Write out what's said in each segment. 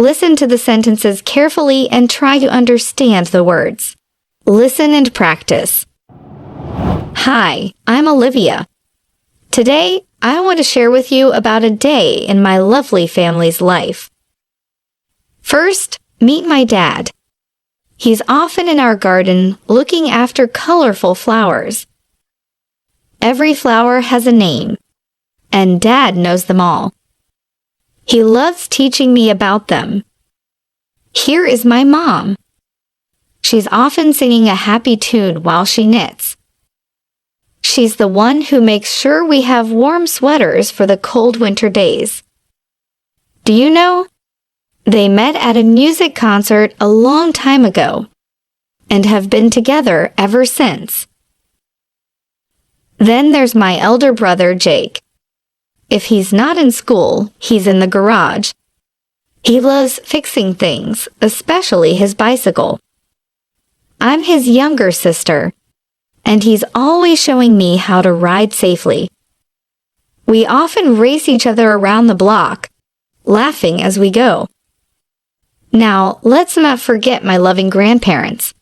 Listen to the sentences carefully and try to understand the words. Listen and practice. Hi, I'm Olivia. Today, I want to share with you about a day in my lovely family's life. First, meet my dad. He's often in our garden looking after colorful flowers. Every flower has a name, and Dad knows them all. He loves teaching me about them. Here is my mom. She's often singing a happy tune while she knits. She's the one who makes sure we have warm sweaters for the cold winter days. Do you know? They met at a music concert a long time ago and have been together ever since. Then there's my elder brother, Jake. If he's not in school, he's in the garage. He loves fixing things, especially his bicycle. I'm his younger sister, and he's always showing me how to ride safely. We often race each other around the block, laughing as we go. Now, let's not forget my loving grandparents.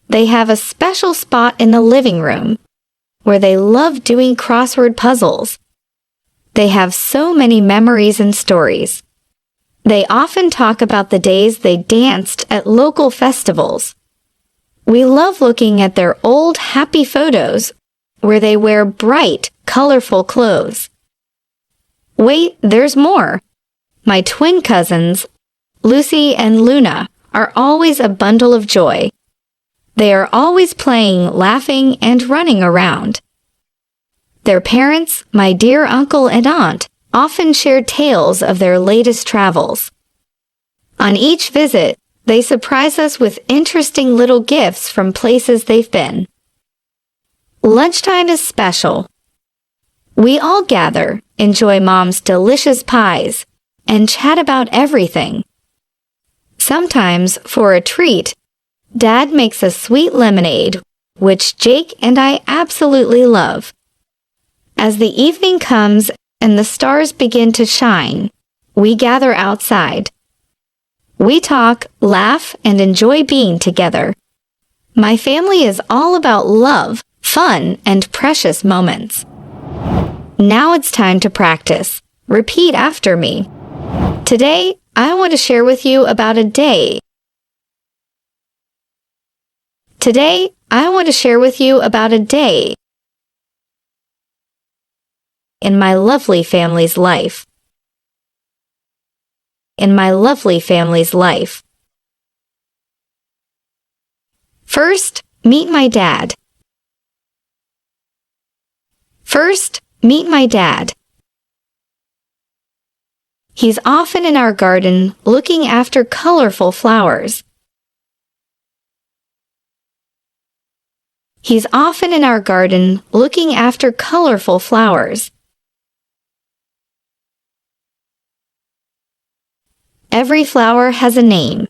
They have a special spot in the living room, where they love doing crossword puzzles. They have so many memories and stories. They often talk about the days they danced at local festivals. We love looking at their old happy photos where they wear bright, colorful clothes. Wait, there's more. My twin cousins, Lucy and Luna, are always a bundle of joy. They are always playing, laughing, and running around. Their parents, my dear uncle and aunt, often share tales of their latest travels. On each visit, they surprise us with interesting little gifts from places they've been. Lunchtime is special. We all gather, enjoy Mom's delicious pies, and chat about everything. Sometimes, for a treat, Dad makes a sweet lemonade, which Jake and I absolutely love. As the evening comes and the stars begin to shine, we gather outside. We talk, laugh, and enjoy being together. My family is all about love, fun, and precious moments. Now it's time to practice. Repeat after me. Today, I want to share with you about a day. Today, I want to share with you about a day in my lovely family's life. In my lovely family's life. First, meet my dad. First, meet my dad. He's often in our garden looking after colorful flowers. He's often in our garden looking after colorful flowers. Every flower has a name.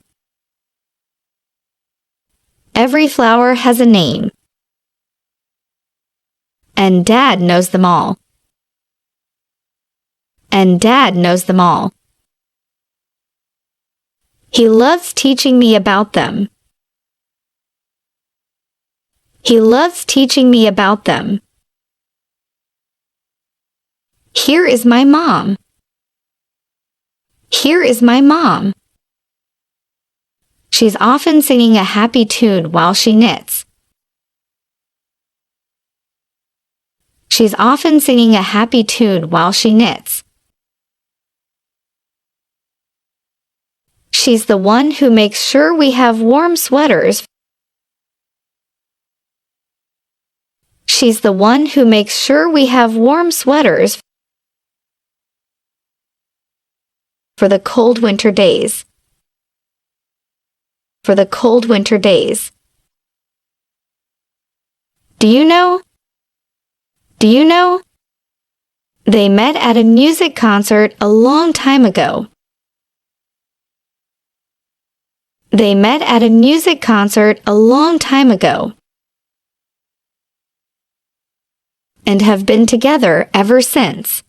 Every flower has a name. And Dad knows them all. And Dad knows them all. He loves teaching me about them. He loves teaching me about them. Here is my mom. Here is my mom. She's often singing a happy tune while she knits. She's often singing a happy tune while she knits. She's the one who makes sure we have warm sweaters. She's the one who makes sure we have warm sweaters for the cold winter days. For the cold winter days. Do you know? Do you know? They met at a music concert a long time ago. They met at a music concert a long time ago and have been together ever since.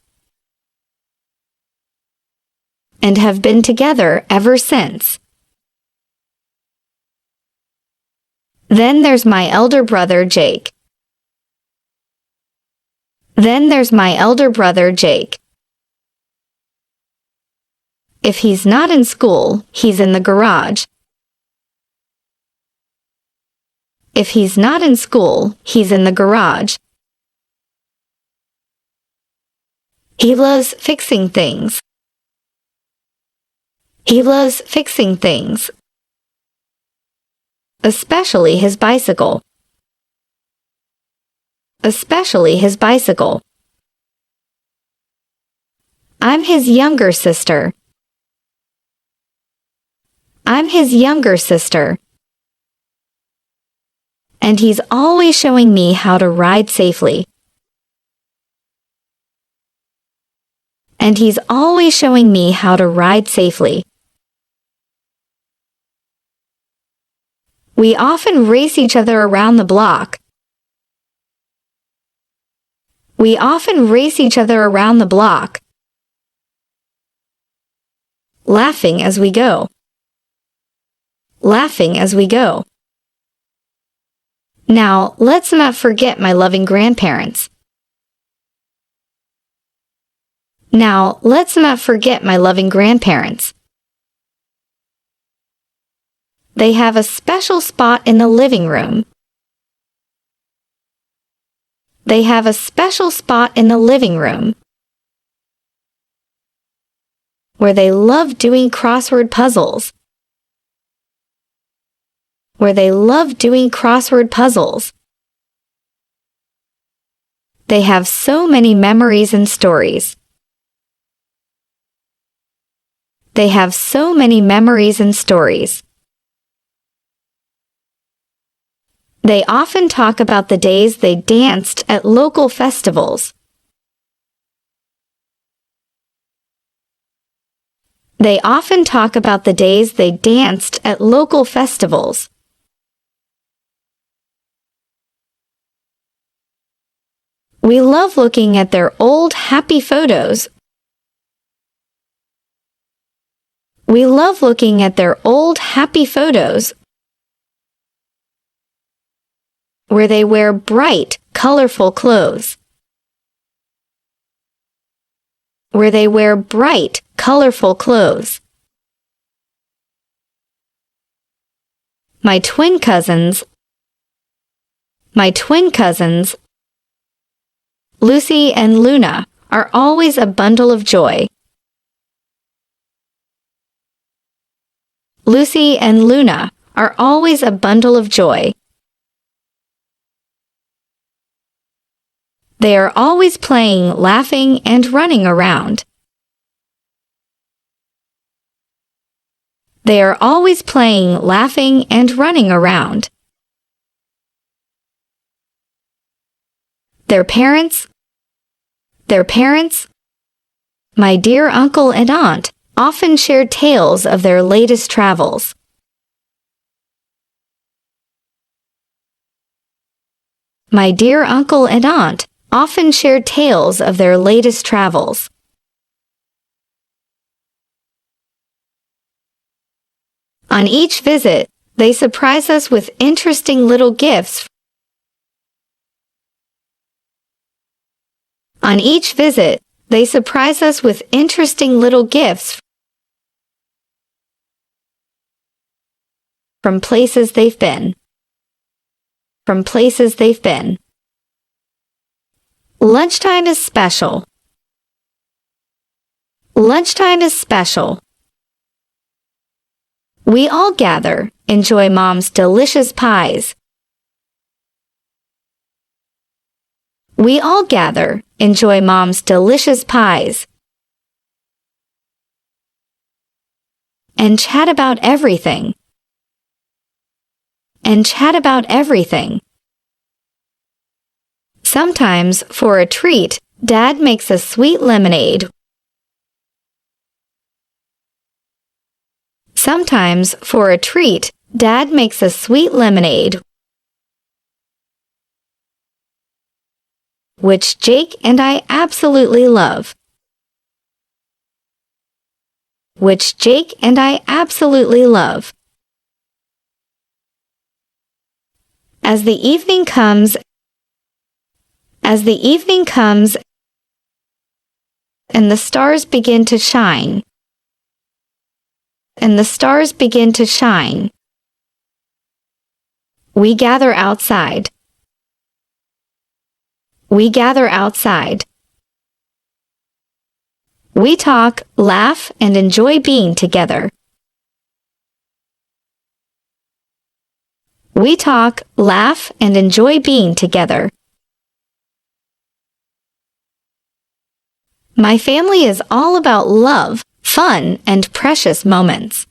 and have been together ever since. Then there's my elder brother Jake. Then there's my elder brother Jake. If he's not in school, he's in the garage. If he's not in school, he's in the garage. He loves fixing things. He loves fixing things, especially his bicycle. Especially his bicycle. I'm his younger sister. I'm his younger sister. And he's always showing me how to ride safely. And he's always showing me how to ride safely. We often race each other around the block. We often race each other around the block, laughing as we go. Laughing as we go. Now, let's not forget my loving grandparents. Now, let's not forget my loving grandparents. They have a special spot in the living room. They have a special spot in the living room where they love doing crossword puzzles. Where they love doing crossword puzzles. They have so many memories and stories. They have so many memories and stories. They often talk about the days they danced at local festivals. They often talk about the days they danced at local festivals. We love looking at their old happy photos. We love looking at their old happy photos where they wear bright, colorful clothes. Where they wear bright, colorful clothes. My twin cousins, Lucy and Luna, are always a bundle of joy. Lucy and Luna are always a bundle of joy. They are always playing, laughing, and running around. They are always playing, laughing, and running around. Their parents, my dear uncle and aunt, often share tales of their latest travels. My dear uncle and aunt often share tales of their latest travels. On each visit, they surprise us with interesting little gifts. On each visit, they surprise us with interesting little gifts from places they've been. From places they've been. Lunchtime is special. Lunchtime is special. We all gather, enjoy Mom's delicious pies. We all gather, enjoy Mom's delicious pies. And chat about everything. And chat about everything. Sometimes, for a treat, Dad makes a sweet lemonade. Sometimes, for a treat, Dad makes a sweet lemonade, which Jake and I absolutely love. which Jake and I absolutely love. As the evening comes and the stars begin to shine, we gather outside. We talk, laugh, and enjoy being together. My family is all about love, fun, and precious moments.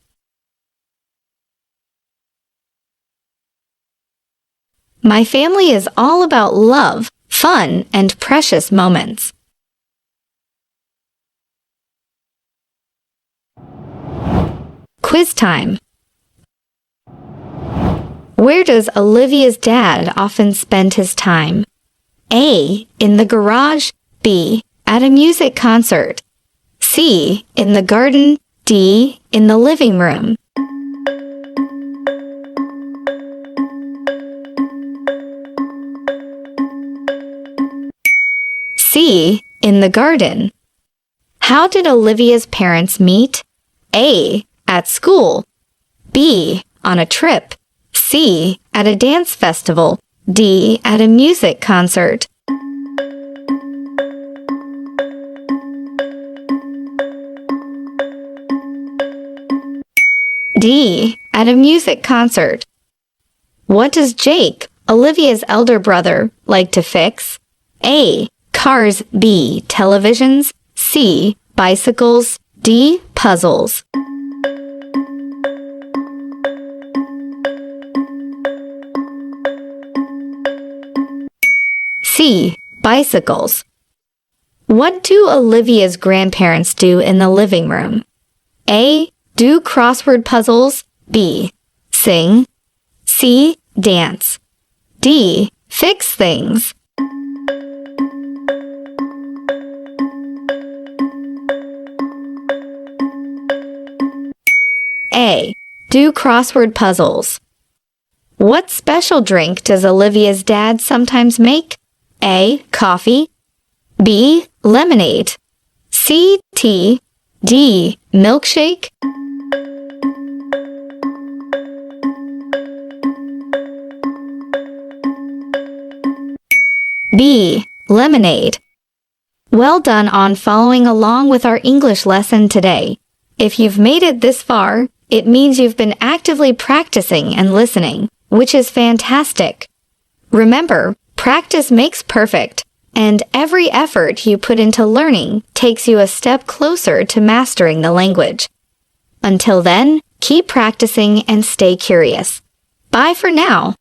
My family is all about love, fun, and precious moments. Quiz time. Where does Olivia's dad often spend his time? A. In the garage. B. At a music concert. C. In the garden. D. In the living room. C. In the garden. How did Olivia's parents meet? A. At school. B. On a trip. C. At a dance festival. D. At a music concert. D. At a music concert. What does Jake, Olivia's elder brother, like to fix? A. Cars. B. Televisions. C. Bicycles. D. Puzzles. C. Bicycles. What do Olivia's grandparents do in the living room? A. Do crossword puzzles. B. Sing. C. Dance. D. Fix things. A. Do crossword puzzles. What special drink does Olivia's dad sometimes make? A. Coffee. B. Lemonade. C. Tea. D. Milkshake. B. Lemonade. Well done on following along with our English lesson today. If you've made it this far, it means you've been actively practicing and listening, which is fantastic. Remember, practice makes perfect, and every effort you put into learning takes you a step closer to mastering the language. Until then, keep practicing and stay curious. Bye for now.